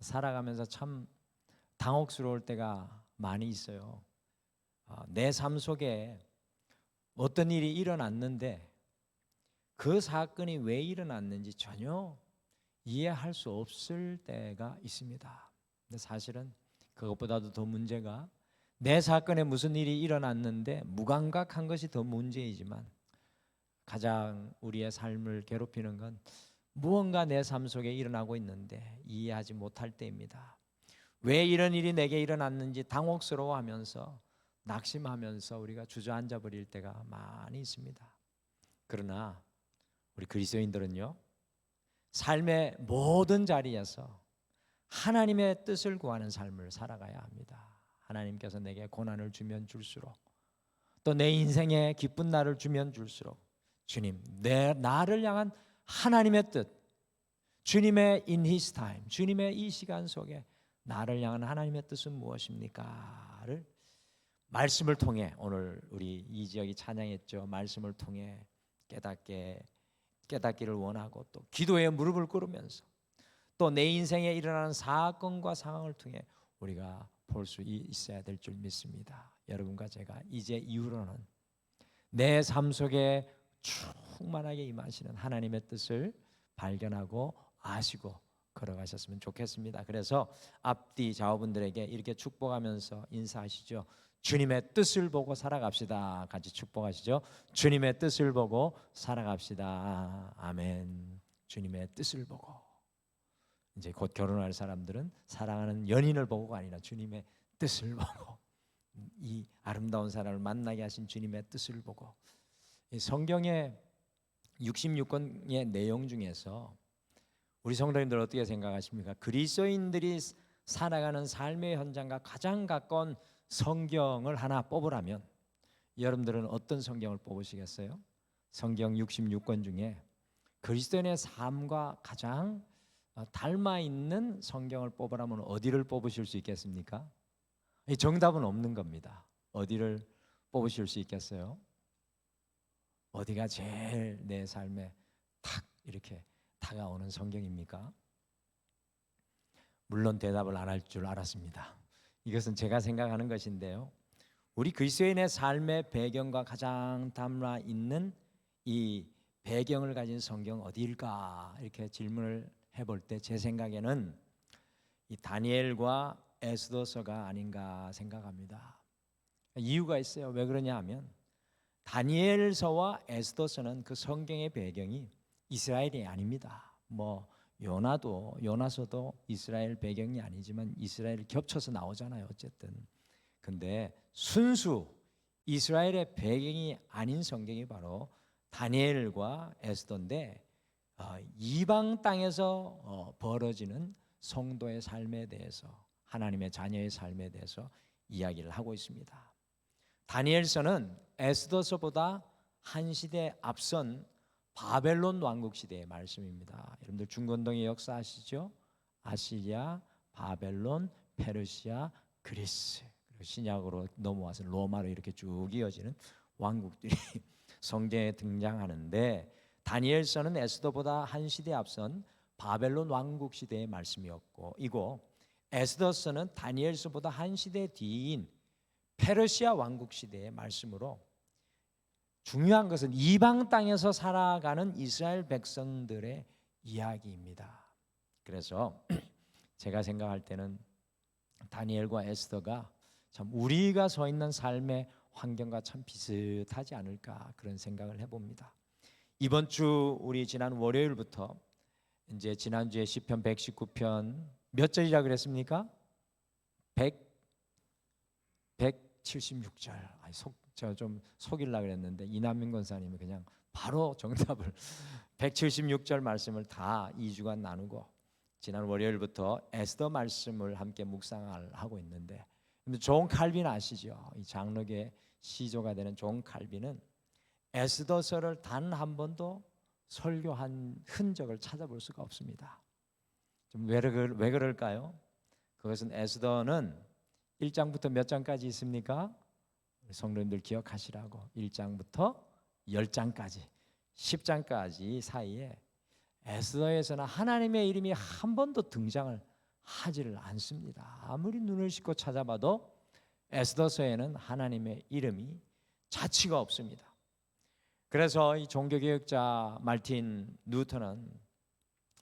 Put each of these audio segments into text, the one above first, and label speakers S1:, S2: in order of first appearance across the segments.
S1: 살아가면서 참 당혹스러울 때가 많이 있어요. 내 삶 속에 어떤 일이 일어났는데 그 사건이 왜 일어났는지 전혀 이해할 수 없을 때가 있습니다. 근데 사실은 그것보다도 더 문제가 내 사건에 무슨 일이 일어났는데 무감각한 것이 더 문제이지만 가장 우리의 삶을 괴롭히는 건 무언가 내 삶 속에 일어나고 있는데 이해하지 못할 때입니다. 왜 이런 일이 내게 일어났는지 당혹스러워하면서 낙심하면서 우리가 주저앉아 버릴 때가 많이 있습니다. 그러나 우리 그리스도인들은요, 삶의 모든 자리에서 하나님의 뜻을 구하는 삶을 살아가야 합니다. 하나님께서 내게 고난을 주면 줄수록 또 내 인생에 기쁜 날을 주면 줄수록 주님, 나를 향한 하나님의 뜻, 주님의 in His time, 주님의 이 시간 속에 나를 향한 하나님의 뜻은 무엇입니까?를 말씀을 통해, 오늘 우리 이지혁이 찬양했죠. 말씀을 통해 깨닫기를 원하고 또 기도에 무릎을 꿇으면서 또 내 인생에 일어나는 사건과 상황을 통해 우리가 볼 수 있어야 될 줄 믿습니다. 여러분과 제가 이제 이후로는 내 삶 속에 충만하게 임하시는 하나님의 뜻을 발견하고 아시고 걸어가셨으면 좋겠습니다. 그래서 앞뒤 좌우분들에게 이렇게 축복하면서 인사하시죠. 주님의 뜻을 보고 살아갑시다. 같이 축복하시죠. 주님의 뜻을 보고 살아갑시다. 아멘. 주님의 뜻을 보고. 이제 곧 결혼할 사람들은 사랑하는 연인을 보고가 아니라 주님의 뜻을 보고, 이 아름다운 사람을 만나게 하신 주님의 뜻을 보고. 성경의 66권의 내용 중에서 우리 성도님들 어떻게 생각하십니까? 그리스도인들이 살아가는 삶의 현장과 가장 가까운 성경을 하나 뽑으라면 여러분들은 어떤 성경을 뽑으시겠어요? 성경 66권 중에 그리스도인의 삶과 가장 닮아 있는 성경을 뽑으라면 어디를 뽑으실 수 있겠습니까? 정답은 없는 겁니다. 어디를 뽑으실 수 있겠어요? 어디가 제일 내 삶에 탁 이렇게 다가오는 성경입니까? 물론 대답을 안 할 줄 알았습니다. 이것은 제가 생각하는 것인데요, 우리 그리스도인의 삶의 배경과 가장 담아 있는 이 배경을 가진 성경 어디일까 이렇게 질문을 해볼 때 제 생각에는 이 다니엘과 에스더서가 아닌가 생각합니다. 이유가 있어요. 왜 그러냐 하면 다니엘서와 에스더서는 그 성경의 배경이 이스라엘이 아닙니다. 뭐 요나서도 이스라엘 배경이 아니지만 이스라엘 겹쳐서 나오잖아요. 어쨌든. 근데 순수 이스라엘의 배경이 아닌 성경이 바로 다니엘과 에스더인데, 이방 땅에서 벌어지는 성도의 삶에 대해서, 하나님의 자녀의 삶에 대해서 이야기를 하고 있습니다. 다니엘서는 에스더서보다 한 시대 앞선 바벨론 왕국 시대의 말씀입니다. 여러분들 중건동의 역사 아시죠? 아시리아, 바벨론, 페르시아, 그리스, 그리고 신약으로 넘어와서 로마로 이렇게 쭉 이어지는 왕국들이 성경에 등장하는데, 다니엘서는 에스더보다 한 시대 앞선 바벨론 왕국 시대의 말씀이었고, 이고 에스더서는 다니엘서보다 한 시대 뒤인 페르시아 왕국 시대의 말씀으로, 중요한 것은 이방 땅에서 살아가는 이스라엘 백성들의 이야기입니다. 그래서 제가 생각할 때는 다니엘과 에스더가 참 우리가 서 있는 삶의 환경과 참 비슷하지 않을까 그런 생각을 해봅니다. 이번 주 우리 지난 월요일부터 이제 지난주에 시편 119편 몇 절이라 그랬습니까? 176절. 제가 좀 속이려고 그랬는데 이남민 권사님이 그냥 바로 정답을 176절 말씀을 다 2주간 나누고 지난 월요일부터 에스더 말씀을 함께 묵상을 하고 있는데, 존 칼빈 아시죠? 이 장로교의 시조가 되는 존 칼빈은 에스더서를 단 한 번도 설교한 흔적을 찾아볼 수가 없습니다. 좀 왜 그럴까요? 그것은 에스더는 1장부터 몇 장까지 있습니까? 성도님들 기억하시라고 1장부터 10장까지 10장까지 사이에 에스더에서는 하나님의 이름이 한 번도 등장을 하지를 않습니다. 아무리 눈을 씻고 찾아봐도 에스더서에는 하나님의 이름이 자취가 없습니다. 그래서 이 종교개혁자 말틴 루터는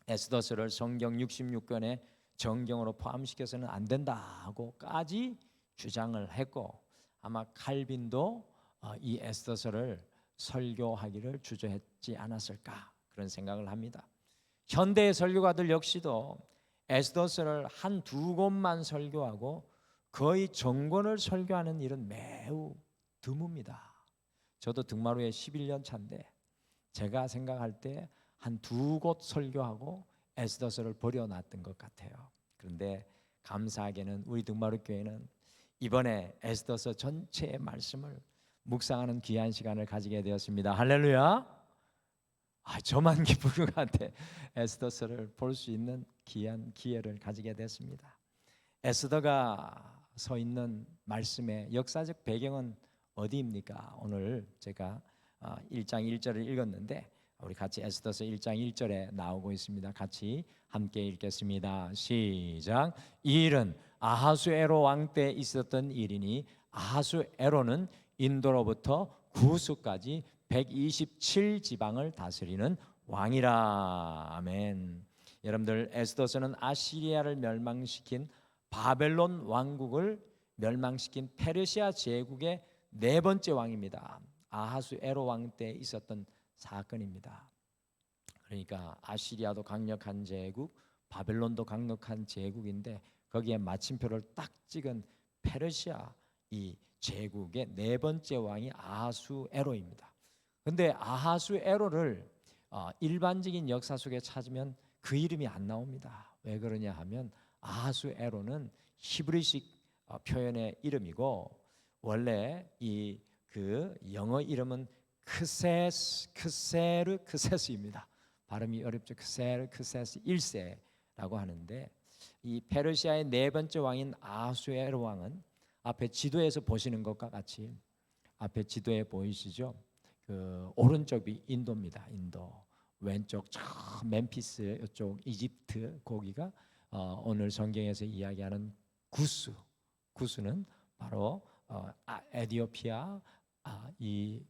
S1: 에스더서를 성경 66권의 정경으로 포함시켜서는 안 된다고까지 주장을 했고, 아마 칼빈도 이 에스더서를 설교하기를 주저했지 않았을까 그런 생각을 합니다. 현대의 설교가들 역시도 에스더서를 한 두 곳만 설교하고 거의 전권을 설교하는 일은 매우 드뭅니다. 저도 등마루에 11년 차인데 제가 생각할 때 한 두 곳 설교하고 에스더서를 버려놨던 것 같아요. 그런데 감사하게는 우리 등마루 교회는 이번에 에스더서 전체의 말씀을 묵상하는 귀한 시간을 가지게 되었습니다. 할렐루야. 저만 기쁜 것 같아. 에스더서를 볼 수 있는 귀한 기회를 가지게 됐습니다. 에스더가 서 있는 말씀의 역사적 배경은 어디입니까? 오늘 제가 1장 1절을 읽었는데 우리 같이 에스더서 1장 1절에 나오고 있습니다. 같이 함께 읽겠습니다. 시작. 이 일은 아하수에로 왕 때 있었던 일이니 아하수에로는 인도로부터 구스까지 127지방을 다스리는 왕이라. 아멘. 여러분들, 에스더서는 아시리아를 멸망시킨 바벨론 왕국을 멸망시킨 페르시아 제국의 네 번째 왕입니다. 아하수에로 왕 때 있었던 사건입니다. 그러니까 아시리아도 강력한 제국, 바벨론도 강력한 제국인데 거기에 마침표를 딱 찍은 페르시아 이 제국의 네 번째 왕이 아하수에로입니다. 그런데 아하수에로를 일반적인 역사 속에 찾으면 그 이름이 안 나옵니다. 왜 그러냐 하면 아하수에로는 히브리식 표현의 이름이고 원래 그 영어 이름은 크세르크세스입니다. 발음이 어렵죠. 크세르크세스 1세라고 하는데 이 페르시아의 네 번째 왕인 아하수에로 왕은 앞에 지도에서 보시는 것과 같이 앞에 지도에 보이시죠? 그 오른쪽이 인도입니다. 인도. 왼쪽 저 멤피스 이쪽 이집트 거기가 오늘 성경에서 이야기하는 구스는 바로 에티오피아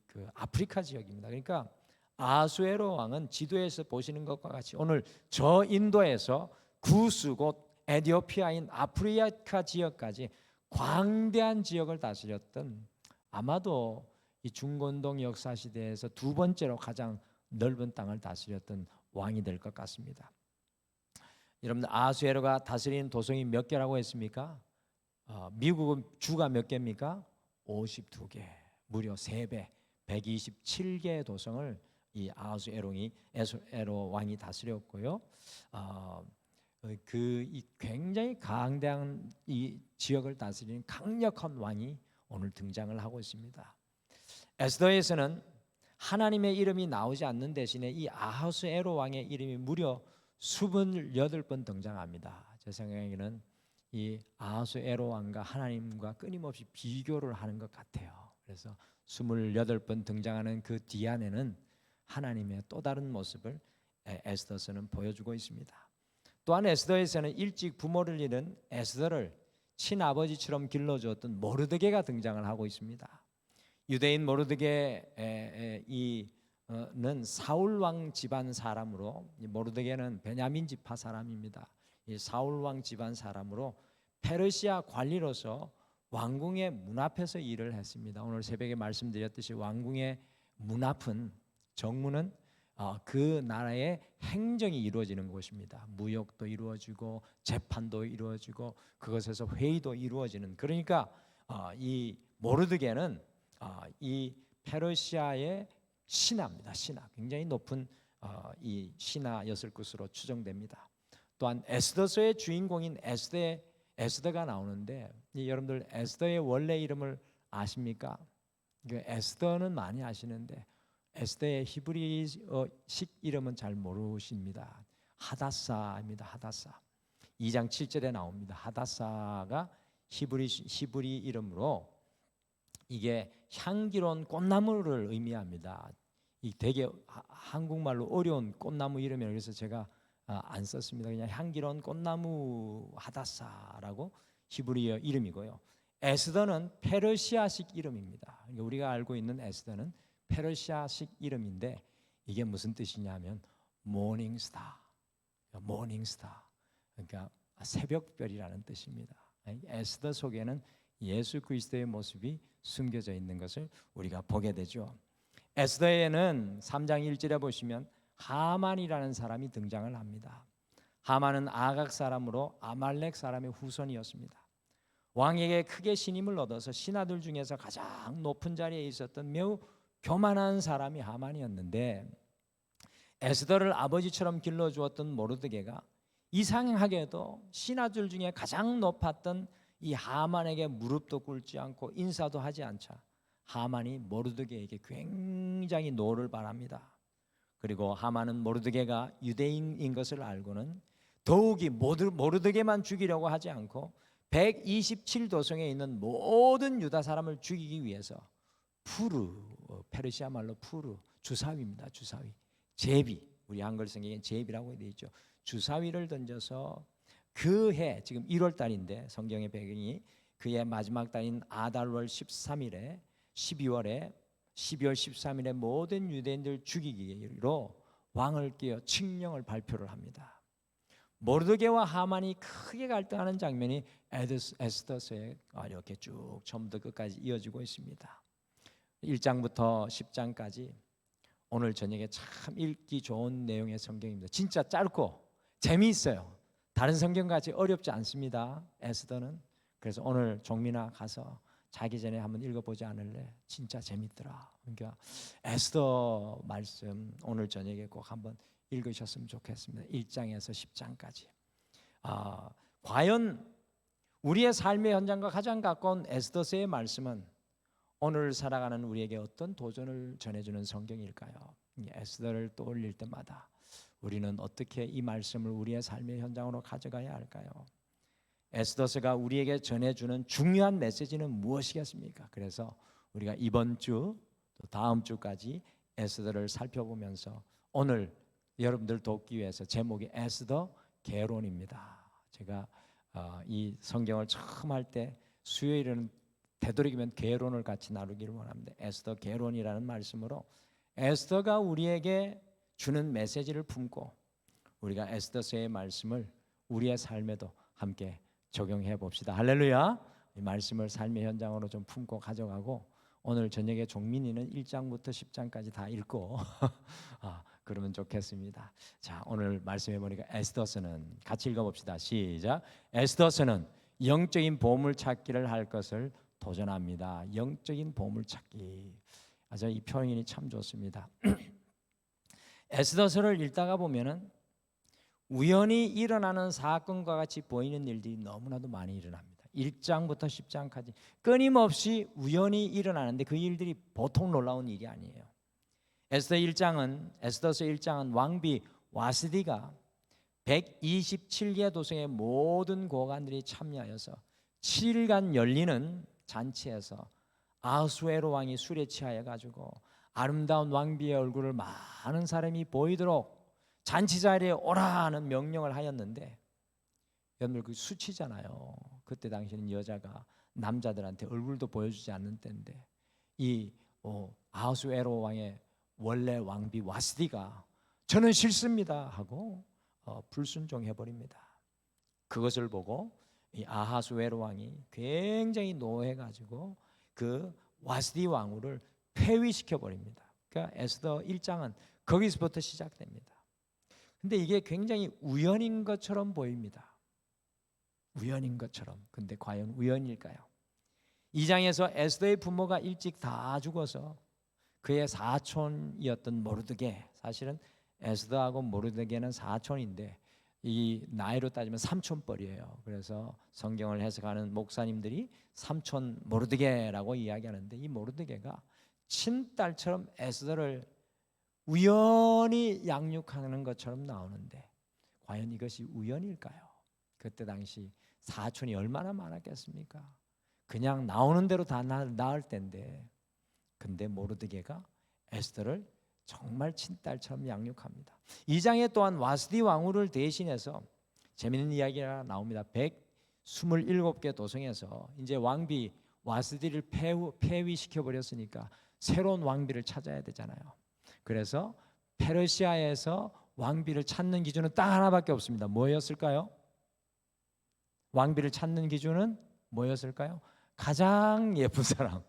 S1: 그 아프리카 지역입니다. 그러니까 아하수에로 왕은 지도에서 보시는 것과 같이 오늘 저 인도에서 구스 곧 에티오피아인 아프리카 지역까지 광대한 지역을 다스렸던 아마도 이 중건동 역사 시대에서 두 번째로 가장 넓은 땅을 다스렸던 왕이 될 것 같습니다. 여러분들, 아하수에로가 다스리는 도성이 몇 개라고 했습니까? 미국은 주가 몇 개입니까? 52개, 무려 3배, 127개의 도성을 이 아하수에로 왕이 다스렸고요. 이 굉장히 강대한 이 지역을 다스리는 강력한 왕이 오늘 등장을 하고 있습니다. 에스더에서는 하나님의 이름이 나오지 않는 대신에 이 아하수에로 왕의 이름이 무려 28번 등장합니다. 제 생각에는 이 아하수에로 왕과 하나님과 끊임없이 비교를 하는 것 같아요. 그래서 28번 등장하는 그 뒤 안에는 하나님의 또 다른 모습을 에스더서는 보여주고 있습니다. 또한 에스더에서는 일찍 부모를 잃은 에스더를 친아버지처럼 길러주었던 모르드게가 등장을 하고 있습니다. 유대인 모르드게는 사울 왕 집안 사람으로, 모르드게는 베냐민 지파 사람입니다. 이 사울 왕 집안 사람으로 페르시아 관리로서 왕궁의 문 앞에서 일을 했습니다. 오늘 새벽에 말씀드렸듯이 왕궁의 문 앞은 정문은 그 나라의 행정이 이루어지는 곳입니다. 무역도 이루어지고 재판도 이루어지고 그것에서 회의도 이루어지는, 그러니까 이 모르드게는 이 페르시아의 신하입니다. 신하, 굉장히 높은 이 신하였을 것으로 추정됩니다. 또한 에스더서의 주인공인 에스더가 나오는데 여러분들 에스더의 원래 이름을 아십니까? 에스더는 많이 아시는데 에스더의 히브리식 이름은 잘 모르십니다. 하다사입니다. 하다사. 2장 7절에 나옵니다. 하다사가 히브리 이름으로 이게 향기로운 꽃나무를 의미합니다. 이 되게 한국말로 어려운 꽃나무 이름이에요. 그래서 제가 안 썼습니다. 그냥 향기로운 꽃나무 하다사라고 히브리어 이름이고요. 에스더는 페르시아식 이름입니다. 그러니까 우리가 알고 있는 에스더는 페르시아식 이름인데 이게 무슨 뜻이냐면 모닝스타, 모닝스타. 그러니까 새벽별이라는 뜻입니다. 에스더 속에는 예수 그리스도의 모습이 숨겨져 있는 것을 우리가 보게 되죠. 에스더에는 3장 1절에 보시면 하만이라는 사람이 등장을 합니다. 하만은 아각 사람으로 아말렉 사람의 후손이었습니다. 왕에게 크게 신임을 얻어서 신하들 중에서 가장 높은 자리에 있었던 매우 교만한 사람이 하만이었는데 에스더를 아버지처럼 길러주었던 모르드게가 이상하게도 신하들 중에 가장 높았던 이 하만에게 무릎도 꿇지 않고 인사도 하지 않자 하만이 모르드게에게 굉장히 노를 바랍니다. 그리고 하만은 모르드게가 유대인인 것을 알고는 더욱이 모르드게만 죽이려고 하지 않고 127도성에 있는 모든 유다 사람을 죽이기 위해서 푸르, 페르시아 말로 푸르, 주사위입니다. 주사위, 제비, 우리 한글 성경에 제비라고 되어 있죠. 주사위를 던져서 그 해, 지금 1월 달인데 성경의 배경이 그해 마지막 달인 아달월 13일에 12월 13일에 모든 유대인들 죽이기로 왕을 깨어 칙령을 발표를 합니다. 모르드게와 하만이 크게 갈등하는 장면이 에스더서에 이렇게 쭉 처음부터 끝까지 이어지고 있습니다. 1장부터 10장까지 오늘 저녁에 참 읽기 좋은 내용의 성경입니다. 진짜 짧고 재미있어요. 다른 성경같이 어렵지 않습니다. 에스더는. 그래서 오늘 종민아 가서 자기 전에 한번 읽어보지 않을래? 진짜 재밌더라. 그러니까 에스더 말씀 오늘 저녁에 꼭 한번 읽으셨으면 좋겠습니다. 1장에서 10장까지. 과연 우리의 삶의 현장과 가장 가까운 에스더서의 말씀은 오늘 살아가는 우리에게 어떤 도전을 전해주는 성경일까요? 에스더를 떠올릴 때마다 우리는 어떻게 이 말씀을 우리의 삶의 현장으로 가져가야 할까요? 에스더서가 우리에게 전해주는 중요한 메시지는 무엇이겠습니까? 그래서 우리가 이번 주 또 다음 주까지 에스더를 살펴보면서 오늘 여러분들 돕기 위해서 제목이 에스더 개론입니다. 제가 이 성경을 처음 할 때 수요일에는 되도록이면 개론을 같이 나누기를 원합니다. 에스더 개론이라는 말씀으로 에스더가 우리에게 주는 메시지를 품고 우리가 에스더서의 말씀을 우리의 삶에도 함께 적용해 봅시다. 할렐루야. 이 말씀을 삶의 현장으로 좀 품고 가져가고 오늘 저녁에 종민이는 1장부터 10장까지 다 읽고 그러면 좋겠습니다. 자, 오늘 말씀해 보니까 에스더서는 같이 읽어봅시다. 시작. 에스더서는 영적인 보물 찾기를 할 것을 도전합니다. 영적인 보물 찾기. 아주 이 표현이 참 좋습니다. 에스더서를 읽다가 보면은 우연히 일어나는 사건과 같이 보이는 일들이 너무나도 많이 일어납니다. 1장부터 10장까지 끊임없이 우연히 일어나는데 그 일들이 보통 놀라운 일이 아니에요. 에스더서 1장은 왕비 와스디가 127개 도성의 모든 고관들이 참여하여서 7일간 열리는 잔치에서 아하수에로 왕이 술에 취하여 가지고 아름다운 왕비의 얼굴을 많은 사람이 보이도록 잔치 자리에 오라 하는 명령을 하였는데 여러분들 그 수치잖아요. 그때 당시에는 여자가 남자들한테 얼굴도 보여주지 않는 때인데 이 아하수에로 왕의 원래 왕비 와스디가 저는 싫습니다 하고 불순종해 버립니다. 그것을 보고 이 아하수에로 왕이 굉장히 노해가지고 그 와스디 왕후를 폐위시켜 버립니다. 그러니까 에스더 1장은 거기서부터 시작됩니다. 근데 이게 굉장히 우연인 것처럼 보입니다. 우연인 것처럼. 근데 과연 우연일까요? 2장에서 에스더의 부모가 일찍 다 죽어서 그의 사촌이었던 모르드게, 사실은 에스더하고 모르드게는 사촌인데 이 나이로 따지면 삼촌뻘이에요. 그래서 성경을 해석하는 목사님들이 삼촌 모르드게라고 이야기하는데 이 모르드게가 친딸처럼 에스더를 우연히 양육하는 것처럼 나오는데 과연 이것이 우연일까요? 그때 당시 사촌이 얼마나 많았겠습니까? 그냥 나오는 대로 다 낳을 때인데 근데 모르드게가 에스더를 정말 친딸처럼 양육합니다. 2장에 또한 와스디 왕후를 대신해서 재미있는 이야기가 나옵니다. 127개 도성에서 이제 왕비 와스디를 폐위시켜 버렸으니까 새로운 왕비를 찾아야 되잖아요. 그래서 페르시아에서 왕비를 찾는 기준은 딱 하나밖에 없습니다. 뭐였을까요? 왕비를 찾는 기준은 뭐였을까요? 가장 예쁜 사람.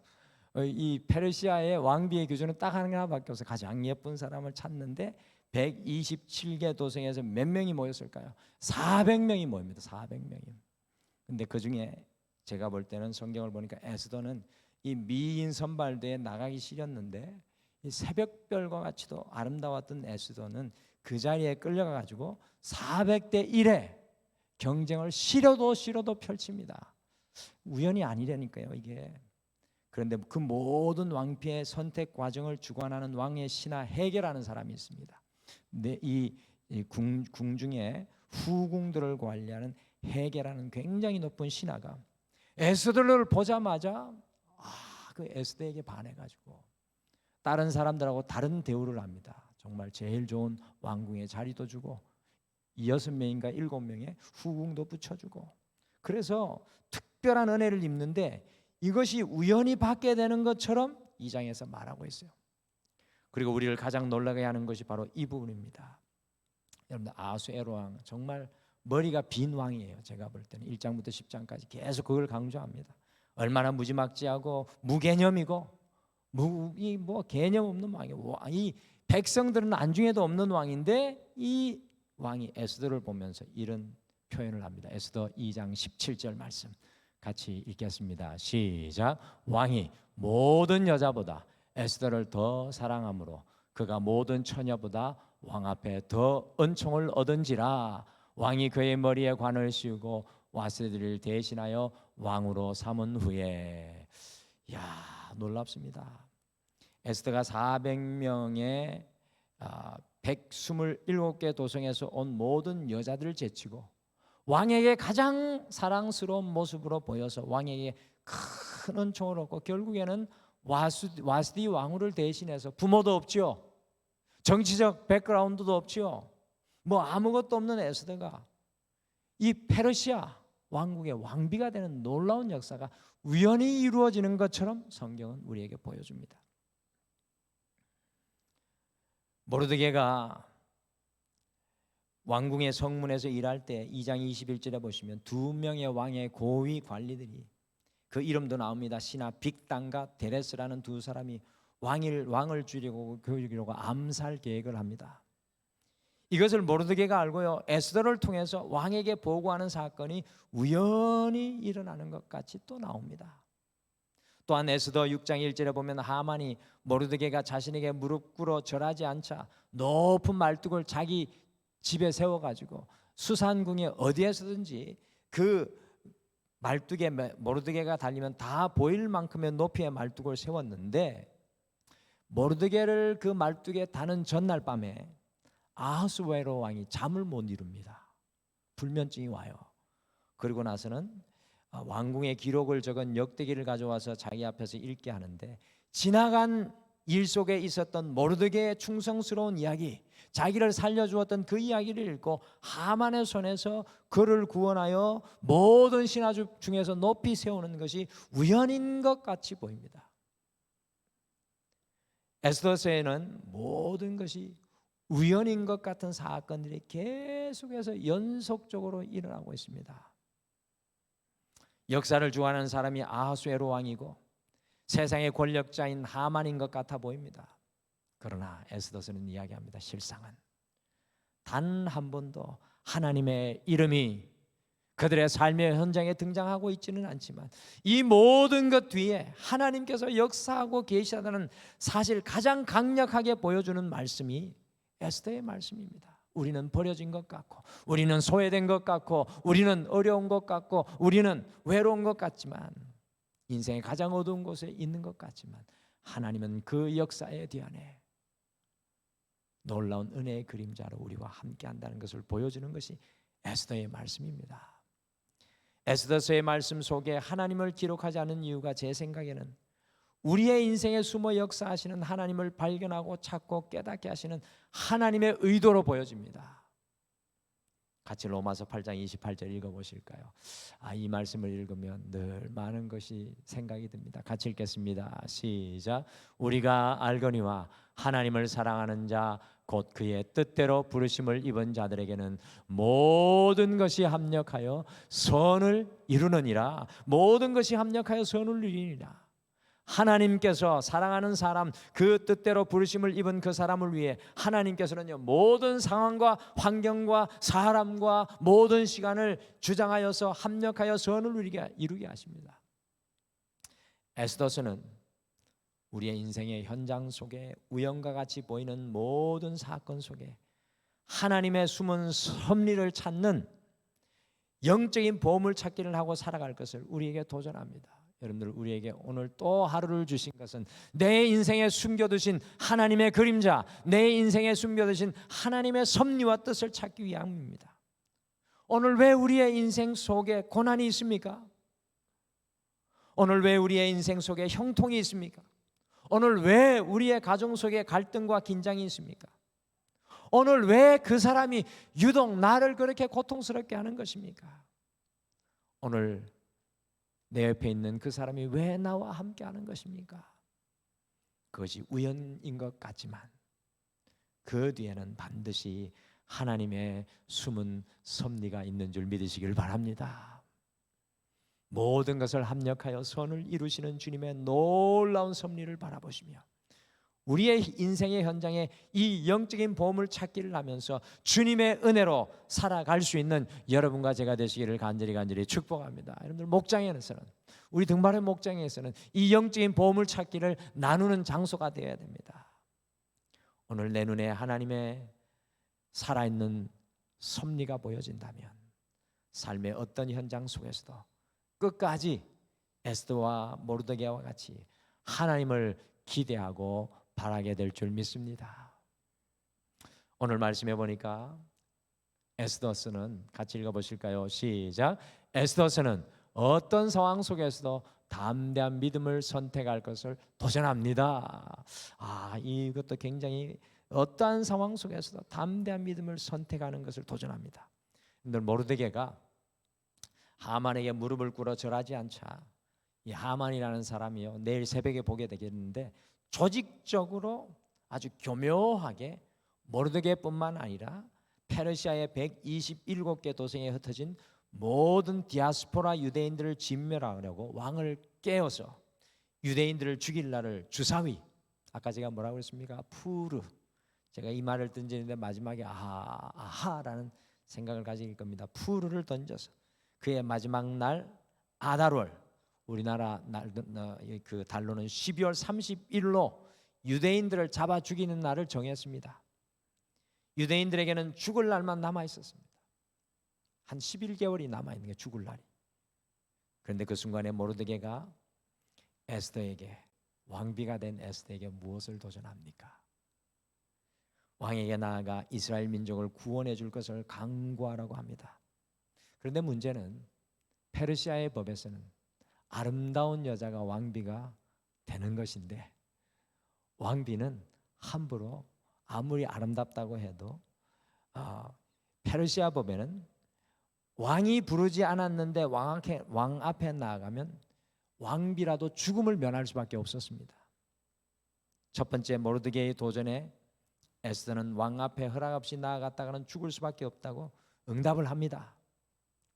S1: 이 페르시아의 왕비의 기준은 딱 하나밖에 없어요. 가장 예쁜 사람을 찾는데 127개 도성에서 몇 명이 모였을까요? 400명이 모입니다. 400명이. 근데 그중에 제가 볼 때는 성경을 보니까 에스더는 이 미인 선발대에 나가기 싫었는데 이 새벽별과 같이도 아름다웠던 에스더는 그 자리에 끌려가 가지고 400대 1의 경쟁을 싫어도 펼칩니다. 우연이 아니라니까요, 이게. 그런데 그 모든 왕피의 선택 과정을 주관하는 왕의 신하 헤게라는 사람이 있습니다. 근데 이 궁중의 후궁들을 관리하는 헤게라는 굉장히 높은 신하가 에스더를 보자마자 그 에스더에게 반해가지고 다른 사람들하고 다른 대우를 합니다. 정말 제일 좋은 왕궁의 자리도 주고 6명인가 7명의 후궁도 붙여주고, 그래서 특별한 은혜를 입는데 이것이 우연히 받게 되는 것처럼 이 장에서 말하고 있어요. 그리고 우리를 가장 놀라게 하는 것이 바로 이 부분입니다. 여러분들, 아하수에로 왕 정말 머리가 빈 왕이에요. 제가 볼 때는 1장부터 10장까지 계속 그걸 강조합니다. 얼마나 무지막지하고 무개념이고 뭐 개념 없는 왕이에요. 이 백성들은 안중에도 없는 왕인데 이 왕이 에스더를 보면서 이런 표현을 합니다. 에스더 2장 17절 말씀 같이 읽겠습니다. 시작. 왕이 모든 여자보다 에스더를 더 사랑하므로 그가 모든 처녀보다 왕 앞에 더 은총을 얻은지라. 왕이 그의 머리에 관을 씌우고 와스디를 대신하여 왕으로 삼은 후에. 이야, 놀랍습니다. 에스더가 400명의 127개 도성에서 온 모든 여자들을 제치고 왕에게 가장 사랑스러운 모습으로 보여서 왕에게 큰 은총을 얻고 결국에는 와스디 왕후를 대신해서 부모도 없죠. 정치적 백그라운드도 없죠. 뭐 아무것도 없는 에스더가 이 페르시아 왕국의 왕비가 되는 놀라운 역사가 우연히 이루어지는 것처럼 성경은 우리에게 보여줍니다. 모르드게가 왕궁의 성문에서 일할 때 2장 21절에 보시면 2명의 왕의 고위 관리들이, 그 이름도 나옵니다. 신하 빅단과 데레스라는 두 사람이 왕을 죽이려고 암살 계획을 합니다. 이것을 모르드게가 알고요, 에스더를 통해서 왕에게 보고하는 사건이 우연히 일어나는 것 같이 또 나옵니다. 또한 에스더 6장 1절에 보면 하만이 모르드게가 자신에게 무릎 꿇어 절하지 않자 높은 말뚝을 자기 집에 세워가지고 수산궁에 어디에서든지 그 말뚝에 모르드게가 달리면 다 보일 만큼의 높이의 말뚝을 세웠는데, 모르드게를 그 말뚝에 다는 전날 밤에 아하수에로 왕이 잠을 못 이룹니다. 불면증이 와요. 그리고 나서는 왕궁의 기록을 적은 역대기를 가져와서 자기 앞에서 읽게 하는데, 지나간 일 속에 있었던 모르드게의 충성스러운 이야기, 자기를 살려주었던 그 이야기를 읽고 하만의 손에서 그를 구원하여 모든 신하 중에서 높이 세우는 것이 우연인 것 같이 보입니다. 에스더서에는 모든 것이 우연인 것 같은 사건들이 계속해서 연속적으로 일어나고 있습니다. 역사를 주관하는 사람이 아하수에로 왕이고 세상의 권력자인 하만인 것 같아 보입니다. 그러나 에스더서는 이야기합니다. 실상은 단 한 번도 하나님의 이름이 그들의 삶의 현장에 등장하고 있지는 않지만 이 모든 것 뒤에 하나님께서 역사하고 계시다는 사실 가장 강력하게 보여주는 말씀이 에스더의 말씀입니다. 우리는 버려진 것 같고, 우리는 소외된 것 같고, 우리는 어려운 것 같고, 우리는 외로운 것 같지만, 인생의 가장 어두운 곳에 있는 것 같지만, 하나님은 그 역사의 뒤안에 놀라운 은혜의 그림자로 우리와 함께 한다는 것을 보여주는 것이 에스더의 말씀입니다. 에스더서의 말씀 속에 하나님을 기록하지 않은 이유가 제 생각에는 우리의 인생에 숨어 역사하시는 하나님을 발견하고 찾고 깨닫게 하시는 하나님의 의도로 보여집니다. 같이 로마서 8장 28절 읽어보실까요? 이 말씀을 읽으면 늘 많은 것이 생각이 듭니다. 같이 읽겠습니다. 시작. 우리가 알거니와 하나님을 사랑하는 자 곧 그의 뜻대로 부르심을 입은 자들에게는 모든 것이 합력하여 선을 이루느니라. 모든 것이 합력하여 선을 이루느니라. 하나님께서 사랑하는 사람, 그 뜻대로 부르심을 입은 그 사람을 위해 하나님께서는요, 모든 상황과 환경과 사람과 모든 시간을 주장하여서 합력하여 선을 이루게 하십니다. 에스더서는 우리의 인생의 현장 속에 우연과 같이 보이는 모든 사건 속에 하나님의 숨은 섭리를 찾는 영적인 보물 찾기를 하고 살아갈 것을 우리에게 도전합니다. 여러분들, 우리에게 오늘 또 하루를 주신 것은 내 인생에 숨겨두신 하나님의 그림자, 내 인생에 숨겨두신 하나님의 섭리와 뜻을 찾기 위함입니다. 오늘 왜 우리의 인생 속에 고난이 있습니까? 오늘 왜 우리의 인생 속에 형통이 있습니까? 오늘 왜 우리의 가정 속에 갈등과 긴장이 있습니까? 오늘 왜 그 사람이 유독 나를 그렇게 고통스럽게 하는 것입니까? 오늘 내 옆에 있는 그 사람이 왜 나와 함께 하는 것입니까? 그것이 우연인 것 같지만 그 뒤에는 반드시 하나님의 숨은 섭리가 있는 줄 믿으시길 바랍니다. 모든 것을 합력하여 선을 이루시는 주님의 놀라운 섭리를 바라보시며 우리의 인생의 현장에 이 영적인 보험을 찾기를 하면서 주님의 은혜로 살아갈 수 있는 여러분과 제가 되시기를 간절히 축복합니다. 여러분들, 목장에서는, 우리 등발의 목장에서는 이 영적인 보험을 찾기를 나누는 장소가 되어야 됩니다. 오늘 내 눈에 하나님의 살아있는 섭리가 보여진다면 삶의 어떤 현장 속에서도 끝까지 에스더와 모르드게와 같이 하나님을 기대하고 바라게 될 줄 믿습니다. 오늘 말씀해 보니까 에스더서는 같이 읽어보실까요? 시작. 에스더서는 어떤 상황 속에서도 담대한 믿음을 선택할 것을 도전합니다. 이것도 굉장히 어떠한 상황 속에서도 담대한 믿음을 선택하는 것을 도전합니다. 근데 모르드게가 하만에게 무릎을 꿇어 절하지 않자 이 하만이라는 사람이요, 내일 새벽에 보게 되겠는데 조직적으로 아주 교묘하게 모르드게뿐만 아니라 페르시아의 127개 도성에 흩어진 모든 디아스포라 유대인들을 진멸하려고 왕을 깨워서 유대인들을 죽일 날을 주사위, 아까 제가 뭐라고 했습니까? 푸르. 제가 이 말을 던지는데 마지막에 아하라는 생각을 가질 겁니다. 푸르를 던져서 그의 마지막 날 아달월, 우리나라 그 달로는 12월 31일로 유대인들을 잡아 죽이는 날을 정했습니다. 유대인들에게는 죽을 날만 남아 있었습니다. 한 11개월이 남아 있는 게 죽을 날이. 그런데 그 순간에 모르드게가 에스더에게, 왕비가 된 에스더에게 무엇을 도전합니까? 왕에게 나아가 이스라엘 민족을 구원해 줄 것을 강구하라고 합니다. 그런데 문제는 페르시아의 법에서는 아름다운 여자가 왕비가 되는 것인데 왕비는 함부로 아무리 아름답다고 해도 페르시아 법에는 왕이 부르지 않았는데 왕 앞에 나아가면 왕비라도 죽음을 면할 수밖에 없었습니다. 첫 번째 모르드게의 도전에 에스더는 왕 앞에 허락 없이 나아갔다가는 죽을 수밖에 없다고 응답을 합니다.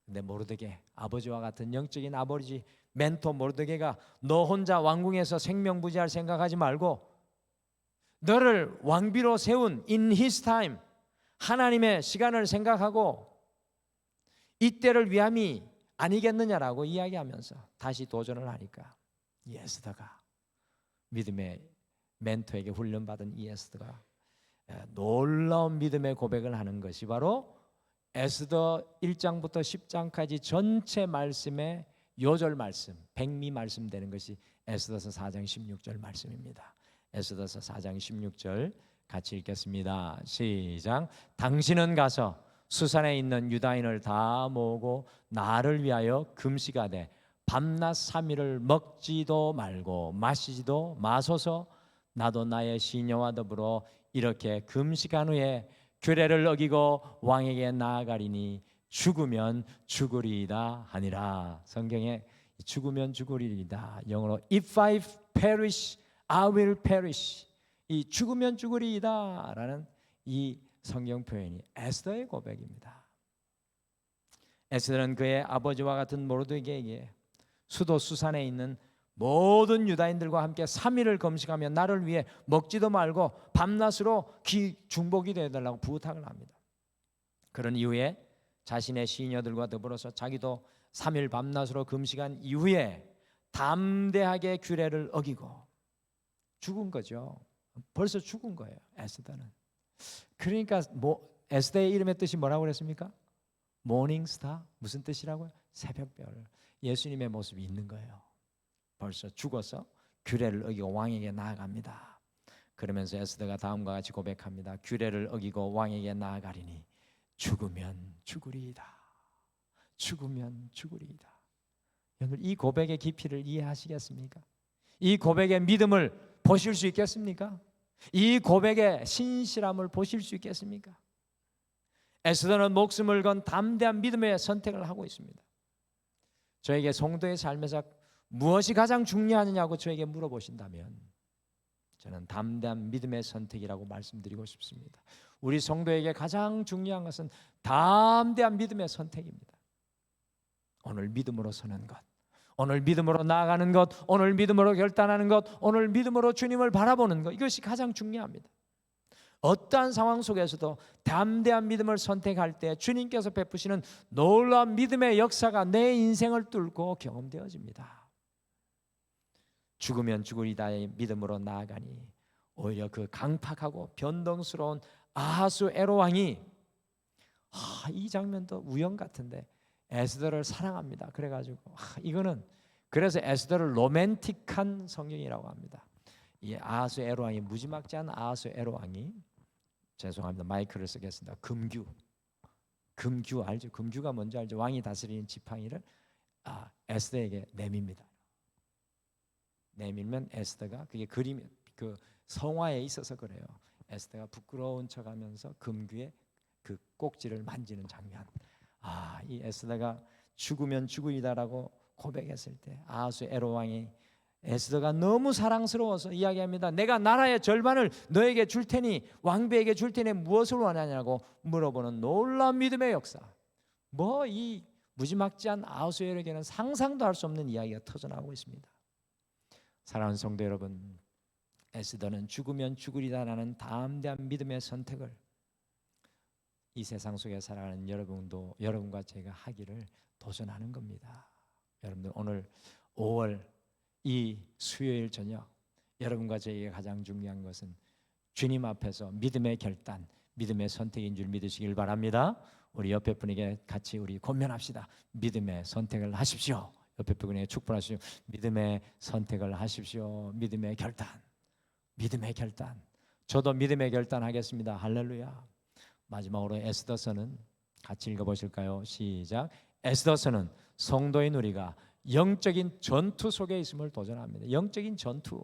S1: 근데 모르드게, 아버지와 같은 영적인 아버지 멘토 모르드게가 너 혼자 왕궁에서 생명부지할 생각하지 말고 너를 왕비로 세운 in his time, 하나님의 시간을 생각하고 이때를 위함이 아니겠느냐라고 이야기하면서 다시 도전을 하니까 이 에스더가, 믿음의 멘토에게 훈련받은 이 에스더가 놀라운 믿음의 고백을 하는 것이 바로 에스더 1장부터 10장까지 전체 말씀의 요절 말씀, 백미 말씀 되는 것이 에스더서 4장 16절 말씀입니다. 에스더서 4장 16절 같이 읽겠습니다. 시작. 당신은 가서 수산에 있는 유다인을 다 모으고 나를 위하여 금식하되 밤낮 3일을 먹지도 말고 마시지도 마소서. 나도 나의 시녀와 더불어 이렇게 금식한 후에 규례를 어기고 왕에게 나아가리니 죽으면 죽으리이다 하니라. 성경에 죽으면 죽으리이다, 영어로 If I perish, I will perish. 이 죽으면 죽으리이다 라는 이 성경 표현이 에스더의 고백입니다. 에스더는 그의 아버지와 같은 모르드게에게 수도 수산에 있는 모든 유다인들과 함께 3일을 금식하며 나를 위해 먹지도 말고 밤낮으로 중복이 되어달라고 부탁을 합니다. 그런 이후에 자신의 시녀들과 더불어서 자기도 3일 밤낮으로 금식한 이후에 담대하게 규례를 어기고 죽은 거죠. 벌써 죽은 거예요, 에스더는. 그러니까 에스더의 이름의 뜻이 뭐라고 그랬습니까? 모닝스타. 무슨 뜻이라고요? 새벽별. 예수님의 모습이 있는 거예요. 벌써 죽어서 규례를 어기고 왕에게 나아갑니다. 그러면서 에스더가 다음과 같이 고백합니다. 규례를 어기고 왕에게 나아가리니 죽으면 죽으리이다. 죽으면 죽으리이다. 여러분, 이 고백의 깊이를 이해하시겠습니까? 이 고백의 믿음을 보실 수 있겠습니까? 이 고백의 신실함을 보실 수 있겠습니까? 에스더는 목숨을 건 담대한 믿음의 선택을 하고 있습니다. 저에게 성도의 삶에서 무엇이 가장 중요하느냐고 저에게 물어보신다면 저는 담대한 믿음의 선택이라고 말씀드리고 싶습니다. 우리 성도에게 가장 중요한 것은 담대한 믿음의 선택입니다. 오늘 믿음으로 서는 것, 오늘 믿음으로 나아가는 것, 오늘 믿음으로 결단하는 것, 오늘 믿음으로 주님을 바라보는 것, 이것이 가장 중요합니다. 어떠한 상황 속에서도 담대한 믿음을 선택할 때 주님께서 베푸시는 놀라운 믿음의 역사가 내 인생을 뚫고 경험되어집니다. 죽으면 죽으리다의 믿음으로 나아가니 오히려 그 강팍하고 변동스러운 아하수에로 왕이 이 장면도 우연 같은데 에스더를 사랑합니다. 그래가지고 이거는 그래서 에스더를 로맨틱한 성경이라고 합니다. 이 아하수에로 왕이, 무지막지한 아하수에로 왕이, 죄송합니다, 마이크를 쓰겠습니다. 금규 알죠? 금규가 뭔지 알죠? 왕이 다스리는 지팡이를 에스더에게 내밉니다. 내밀면 에스더가, 그게 그림, 그 성화에 있어서 그래요. 에스더가 부끄러운 척하면서 금규의 그 꼭지를 만지는 장면. 이 에스더가 죽으면 죽으리다라고 고백했을 때 아하수에로 왕이 에스더가 너무 사랑스러워서 이야기합니다. 내가 나라의 절반을 너에게 줄 테니, 왕비에게 줄 테니 무엇을 원하냐고 물어보는 놀라운 믿음의 역사. 이 무지막지한 아하수에로에게는 상상도 할 수 없는 이야기가 터져나오고 있습니다. 사랑하는 성도 여러분, 에스더는 죽으면 죽으리다라는 담대한 믿음의 선택을 이 세상 속에 살아가는 여러분과 제가 하기를 도전하는 겁니다. 여러분들, 오늘 5월 이 수요일 저녁 여러분과 저에게 가장 중요한 것은 주님 앞에서 믿음의 결단, 믿음의 선택인 줄 믿으시길 바랍니다. 우리 옆에 분에게 같이 우리 권면합시다. 믿음의 선택을 하십시오. 옆에 분에게 축복하시오. 믿음의 선택을 하십시오. 믿음의 결단, 믿음의 결단. 저도 믿음의 결단 하겠습니다. 할렐루야. 마지막으로 에스더서는 같이 읽어보실까요? 시작. 에스더서는 성도인 우리가 영적인 전투 속에 있음을 도전합니다. 영적인 전투.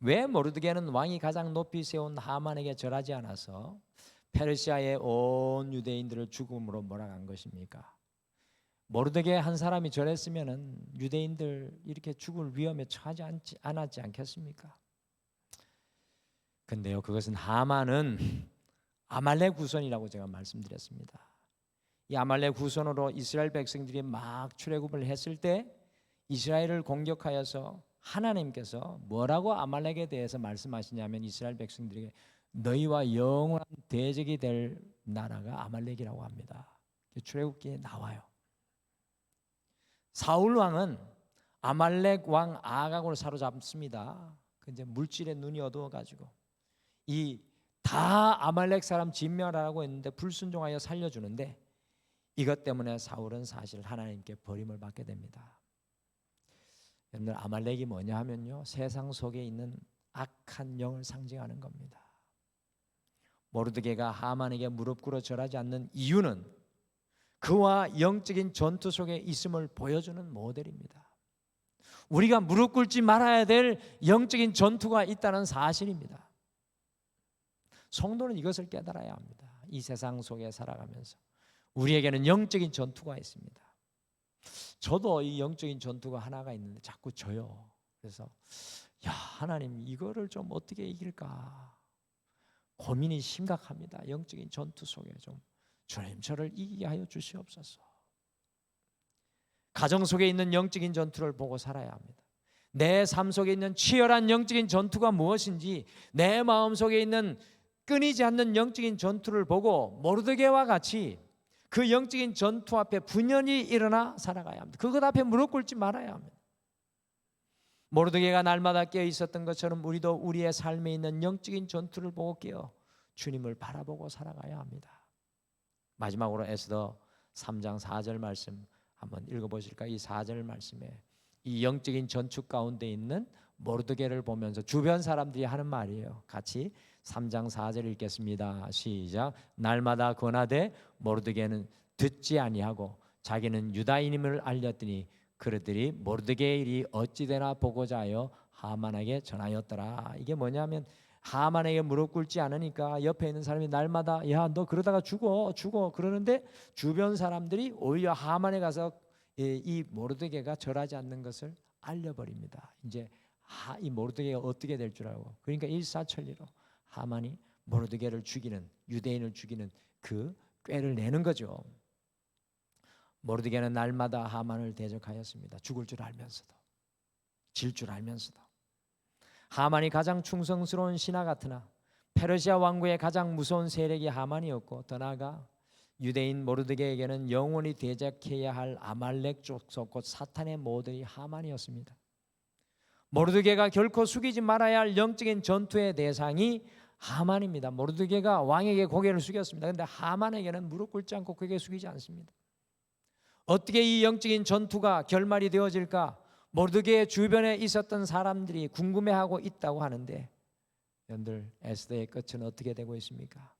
S1: 왜 모르드게는 왕이 가장 높이 세운 하만에게 절하지 않아서 페르시아의 온 유대인들을 죽음으로 몰아간 것입니까? 모르드게 한 사람이 절했으면은 유대인들 이렇게 죽을 위험에 처하지 않았지 않겠습니까? 근데요, 그것은 하만은 아말렉 후손이라고 제가 말씀드렸습니다. 이 아말렉 후손으로 이스라엘 백성들이 막 출애굽을 했을 때 이스라엘을 공격하여서 하나님께서 뭐라고 아말렉에 대해서 말씀하시냐면 이스라엘 백성들에게 너희와 영원한 대적이 될 나라가 아말렉이라고 합니다. 출애굽기에 나와요. 사울 왕은 아말렉 왕 아각을 사로잡습니다. 이제 물질의 눈이 어두워가지고 이 다 아말렉 사람 진멸하라고 했는데 불순종하여 살려주는데 이것 때문에 사울은 사실 하나님께 버림을 받게 됩니다. 여러분들, 아말렉이 뭐냐 하면요, 세상 속에 있는 악한 영을 상징하는 겁니다. 모르드게가 하만에게 무릎 꿇어 절하지 않는 이유는 그와 영적인 전투 속에 있음을 보여주는 모델입니다. 우리가 무릎 꿇지 말아야 될 영적인 전투가 있다는 사실입니다. 성도는 이것을 깨달아야 합니다. 이 세상 속에 살아가면서 우리에게는 영적인 전투가 있습니다. 저도 이 영적인 전투가 하나가 있는데 자꾸 져요. 그래서 하나님 이거를 좀 어떻게 이길까 고민이 심각합니다. 영적인 전투 속에 좀 주님 저를 이기게 하여 주시옵소서. 가정 속에 있는 영적인 전투를 보고 살아야 합니다. 내 삶 속에 있는 치열한 영적인 전투가 무엇인지, 내 마음 속에 있는 끊이지 않는 영적인 전투를 보고 모르드게와 같이 그 영적인 전투 앞에 분연히 일어나 살아가야 합니다. 그것 앞에 무릎 꿇지 말아야 합니다. 모르드게가 날마다 깨어 있었던 것처럼 우리도 우리의 삶에 있는 영적인 전투를 보고 깨어 주님을 바라보고 살아가야 합니다. 마지막으로 에스더 3장 4절 말씀 한번 읽어보실까요? 이 4절 말씀에 이 영적인 전투 가운데 있는 모르드게를 보면서 주변 사람들이 하는 말이에요. 같이 3장 4절 읽겠습니다. 시작. 날마다 권하되 모르드게는 듣지 아니하고 자기는 유다인임을 알렸더니 그들이 모르드게의 일이 어찌되나 보고자 하여 하만에게 전하였더라. 이게 뭐냐면 하만에게 무릎 꿇지 않으니까 옆에 있는 사람이 날마다 야 너 그러다가 죽어 그러는데 주변 사람들이 오히려 하만에 가서 이 모르드게가 절하지 않는 것을 알려버립니다. 이제 이 모르드게가 어떻게 될 줄 알고, 그러니까 일사천리로 하만이 모르드게를 죽이는, 유대인을 죽이는 그 꾀를 내는 거죠. 모르드게는 날마다 하만을 대적하였습니다. 죽을 줄 알면서도, 질 줄 알면서도. 하만이 가장 충성스러운 신하 같으나 페르시아 왕국의 가장 무서운 세력이 하만이었고, 더 나아가 유대인 모르드게에게는 영원히 대적해야 할 아말렉 족속 곧 사탄의 모델이 하만이었습니다. 모르드게가 결코 숙이지 말아야 할 영적인 전투의 대상이 하만입니다. 모르드게가 왕에게 고개를 숙였습니다. 그런데 하만에게는 무릎 꿇지 않고 고개 숙이지 않습니다. 어떻게 이 영적인 전투가 결말이 되어질까? 모르드게의 주변에 있었던 사람들이 궁금해하고 있다고 하는데, 여러분들 에스더의 끝은 어떻게 되고 있습니까?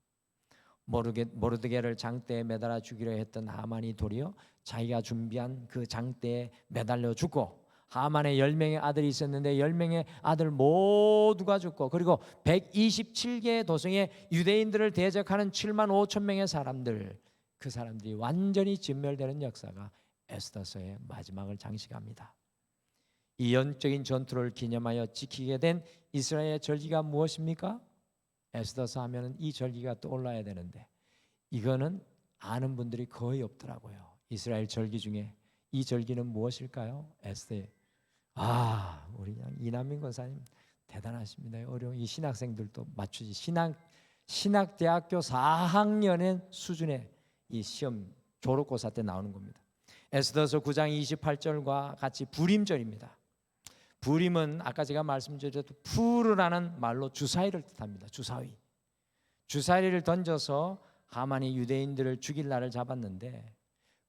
S1: 모르드게를 장대에 매달아 죽이려 했던 하만이 도리어 자기가 준비한 그 장대에 매달려 죽고, 하만의 10명의 아들이 있었는데 10명의 아들 모두가 죽고, 그리고 127개의 도성의 유대인들을 대적하는 7만 5천 명의 사람들, 그 사람들이 완전히 진멸되는 역사가 에스더서의 마지막을 장식합니다. 이 영적인 전투를 기념하여 지키게 된 이스라엘의 절기가 무엇입니까? 에스더서 하면은 이 절기가 떠올라야 되는데 이거는 아는 분들이 거의 없더라고요. 이스라엘 절기 중에 이 절기는 무엇일까요? 에스더의 우리 이남민 권사님 대단하십니다. 어려운 이 신학생들도 맞추지. 신학대학교 4학년의 수준의 이 시험 졸업고사 때 나오는 겁니다. 에스더서 9장 28절과 같이 불임절입니다. 불임은 아까 제가 말씀드렸던 푸르라는 말로 주사위를 뜻합니다. 주사위를 던져서 하만이 유대인들을 죽일 날을 잡았는데,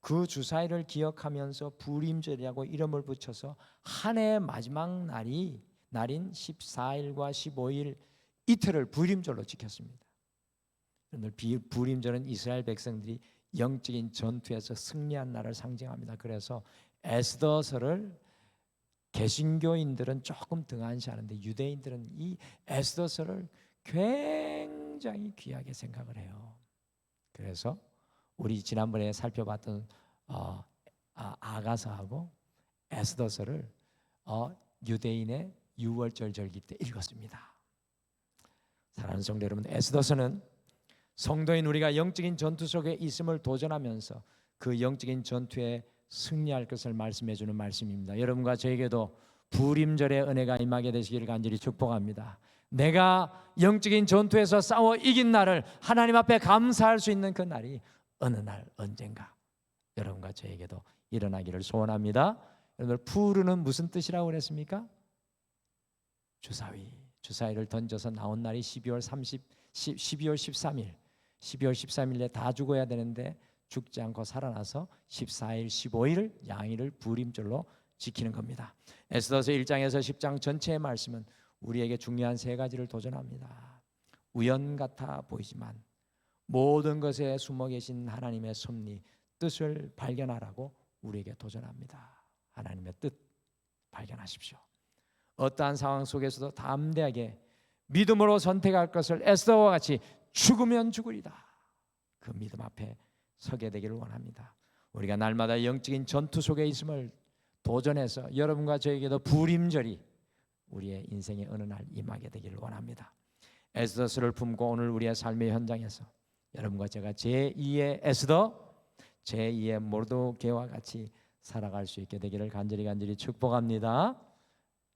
S1: 그 주사위를 기억하면서 불임절이라고 이름을 붙여서 한 해의 마지막 날인 14일과 15일 이틀을 불임절로 지켰습니다. 불임절은 이스라엘 백성들이 영적인 전투에서 승리한 날을 상징합니다. 그래서 에스더서를 개신교인들은 조금 등한시하는데 유대인들은 이 에스더서를 굉장히 귀하게 생각을 해요. 그래서 우리 지난번에 살펴봤던 아가서하고 에스더서를 유대인의 유월절 절기 때 읽었습니다. 사랑하는 성도 여러분, 에스더서는 성도인 우리가 영적인 전투 속에 있음을 도전하면서 그 영적인 전투에 승리할 것을 말씀해 주는 말씀입니다. 여러분과 저에게도 불임절의 은혜가 임하게 되시기를 간절히 축복합니다. 내가 영적인 전투에서 싸워 이긴 날을 하나님 앞에 감사할 수 있는 그 날이 어느 날 언젠가 여러분과 저에게도 일어나기를 소원합니다. 여러분, 푸르는 무슨 뜻이라고 그랬습니까? 주사위를 던져서 나온 날이 12월 13일 12월 13일에 다 죽어야 되는데 죽지 않고 살아나서 14일, 15일 양일을 불임절로 지키는 겁니다. 에스더서 1장에서 10장 전체의 말씀은 우리에게 중요한 세 가지를 도전합니다. 우연 같아 보이지만 모든 것에 숨어 계신 하나님의 섭리, 뜻을 발견하라고 우리에게 도전합니다. 하나님의 뜻 발견하십시오. 어떠한 상황 속에서도 담대하게 믿음으로 선택할 것을 에스더와 같이 죽으면 죽으리다, 그 믿음 앞에 서게 되기를 원합니다. 우리가 날마다 영적인 전투 속에 있음을 도전해서 여러분과 저에게도 불임절이 우리의 인생의 어느 날 임하게 되기를 원합니다. 에스더스를 품고 오늘 우리의 삶의 현장에서 여러분과 제가 제2의 에스더, 제2의 모르드게와 같이 살아갈 수 있게 되기를 간절히 축복합니다.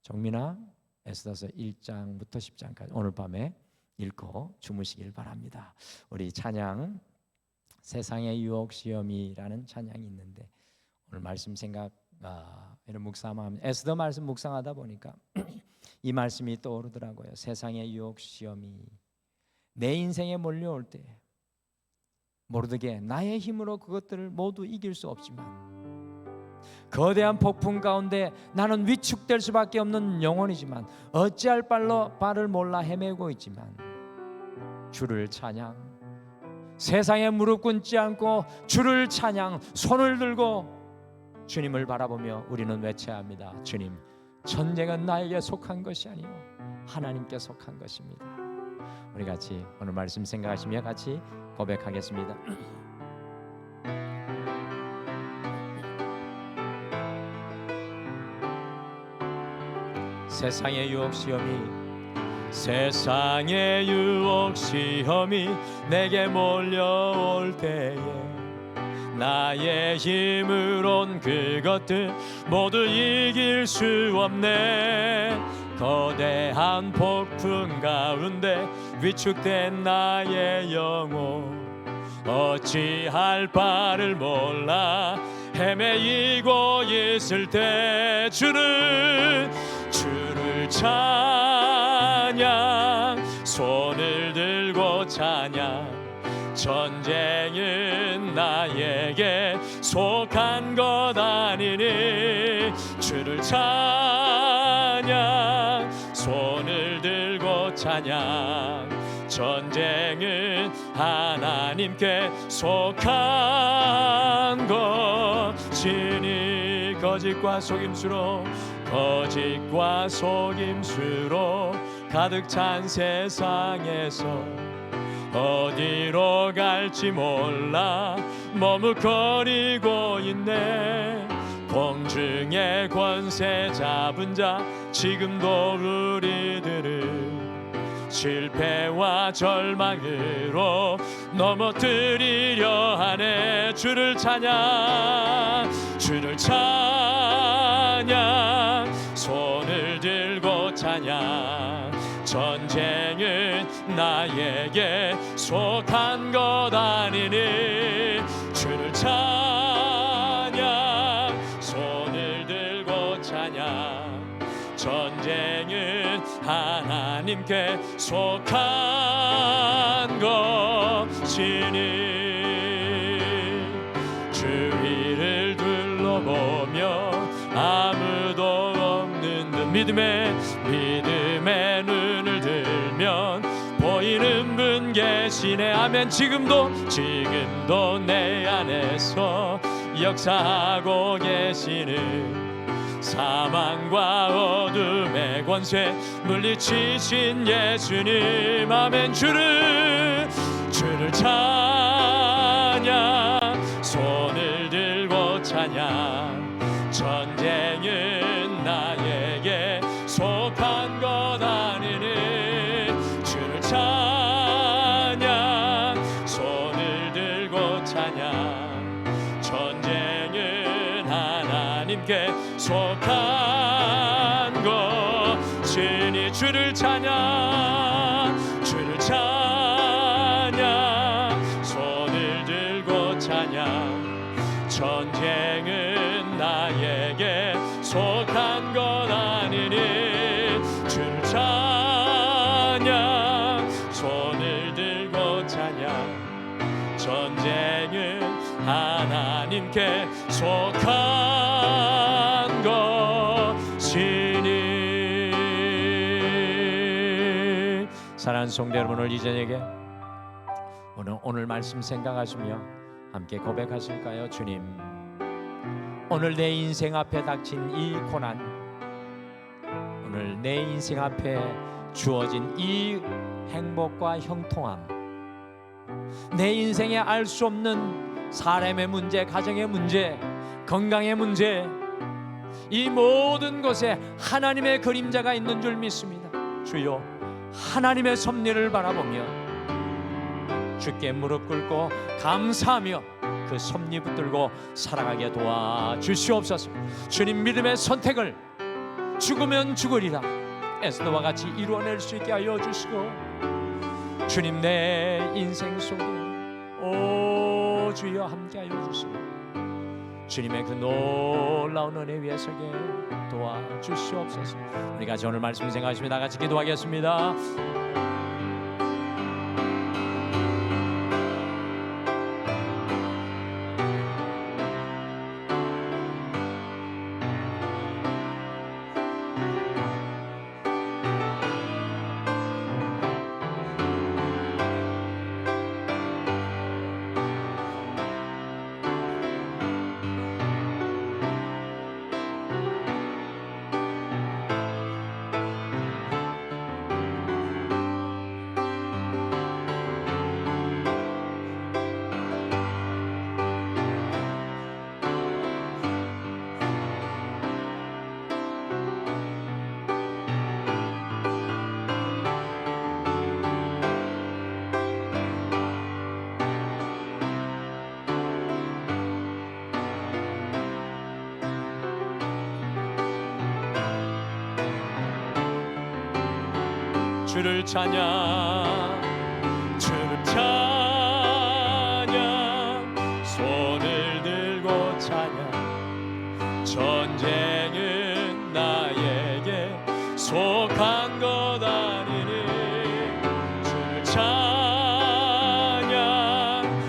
S1: 정민아, 에스더서 1장부터 10장까지 오늘 밤에 읽고 주무시길 바랍니다. 우리 찬양 세상의 유혹 시험이라는 찬양이 있는데 오늘 말씀 생각 이런 묵상하면 에스더 말씀 묵상하다 보니까 이 말씀이 떠오르더라고요. 세상의 유혹 시험이 내 인생에 몰려올 때 모르드게 나의 힘으로 그것들을 모두 이길 수 없지만 거대한 폭풍 가운데 나는 위축될 수밖에 없는 영혼이지만 어찌할 바를 몰라 헤매고 있지만 주를 찬양, 세상에 무릎 꿇지 않고 주를 찬양, 손을 들고 주님을 바라보며 우리는 외쳐야 합니다. 주님, 전쟁은 나에게 속한 것이 아니요 하나님께 속한 것입니다. 우리 같이 오늘 말씀 생각하시며 같이 고백하겠습니다. 세상의 유혹 시험이 내게 몰려올 때에 나의 힘으론 그것들 모두 이길 수 없네. 거대한 폭풍 가운데 위축된 나의 영혼 어찌할 바를 몰라 헤매이고 있을 때 주를 찬양, 손을 들고 찬양, 전쟁은 나에게 속한 것 아니니 주를 찬양, 손을 들고 찬양, 전쟁은 하나님께 속한 것이니 거짓과 속임수로 가득 찬 세상에서 어디로 갈지 몰라 머뭇거리고 있네. 공중의 권세 잡은 자 지금도 우리들을 실패와 절망으로 넘어뜨리려 하네. 주를 찬양, 손을 들고 찬양, 전쟁은 나에게 속한 것 아니니 주를 찬양, 손을 들고 찬양, 전쟁은 하나님께 속한 것이니 주위를 둘러보며 아무도 없는 듯 믿음의 눈을 들면 보이는 분 계시네. 아멘. 지금도 내 안에서 역사하고 계시는 사망과 어둠의 권세 물리치신 예수님. 아멘. 주를 찬양, 손을 들고 찬양, 전쟁은 나에게 속한 것 아니니 주를 찬양, 손을 들고 찬양, 전쟁은 하나님께 속한 것이니 주를 찬양, 손을 들고 찬양, 전쟁은 나에게 속한 것 아니니 주를 찬양, 손을 들고 찬양, 전쟁은 하나님께 속한 것이니. 사랑하는 성도 여러분, 오늘 이 저녁에 오늘 말씀 생각하시며 함께 고백하실까요? 주님, 오늘 내 인생 앞에 닥친 이 고난, 오늘 내 인생 앞에 주어진 이 행복과 형통함, 내 인생에 알 수 없는 사람의 문제, 가정의 문제, 건강의 문제, 이 모든 것에 하나님의 그림자가 있는 줄 믿습니다. 주여, 하나님의 섭리를 바라보며 주께 무릎 꿇고 감사하며 그 섭리 붙들고 살아가게 도와주시옵소서. 주님, 믿음의 선택을 죽으면 죽으리라 에스더와 같이 이루어낼 수 있게 하여 주시고, 주님, 내 인생 속에 오 주여 함께 하여 주시고, 주님의 그 놀라운 은혜 위에 서게 도와주시옵소서. 우리 같이 오늘 말씀 생각하시며 다 같이 기도하겠습니다. 주를 찬양, 주를 찬양, 손을 들고 찬양. 전쟁은 나에게 속한 것 아니니. 주를 찬양,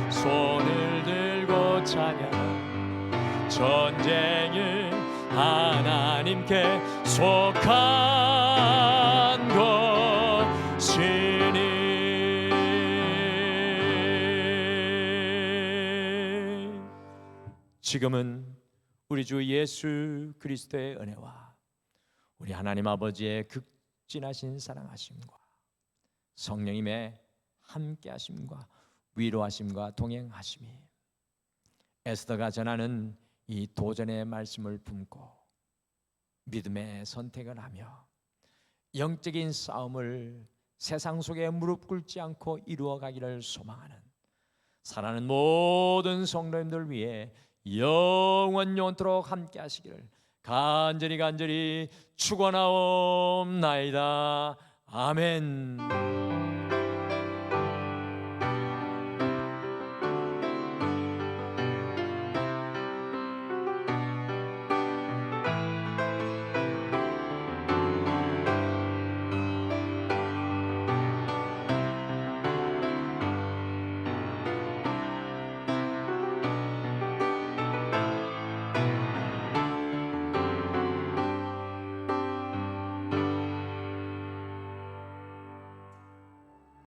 S1: 손을 들고 찬양. 전쟁은 하나님께 속한 것 지금은 우리 주 예수 그리스도의 은혜와 우리 하나님 아버지의 극진하신 사랑하심과 성령님의 함께하심과 위로하심과 동행하심이 에스더가 전하는 이 도전의 말씀을 품고 믿음의 선택을 하며 영적인 싸움을 세상 속에 무릎 꿇지 않고 이루어가기를 소망하는 사랑하는 모든 성도님들 위해 영원토록 함께 하시기를 간절히 축원하옵나이다. 아멘.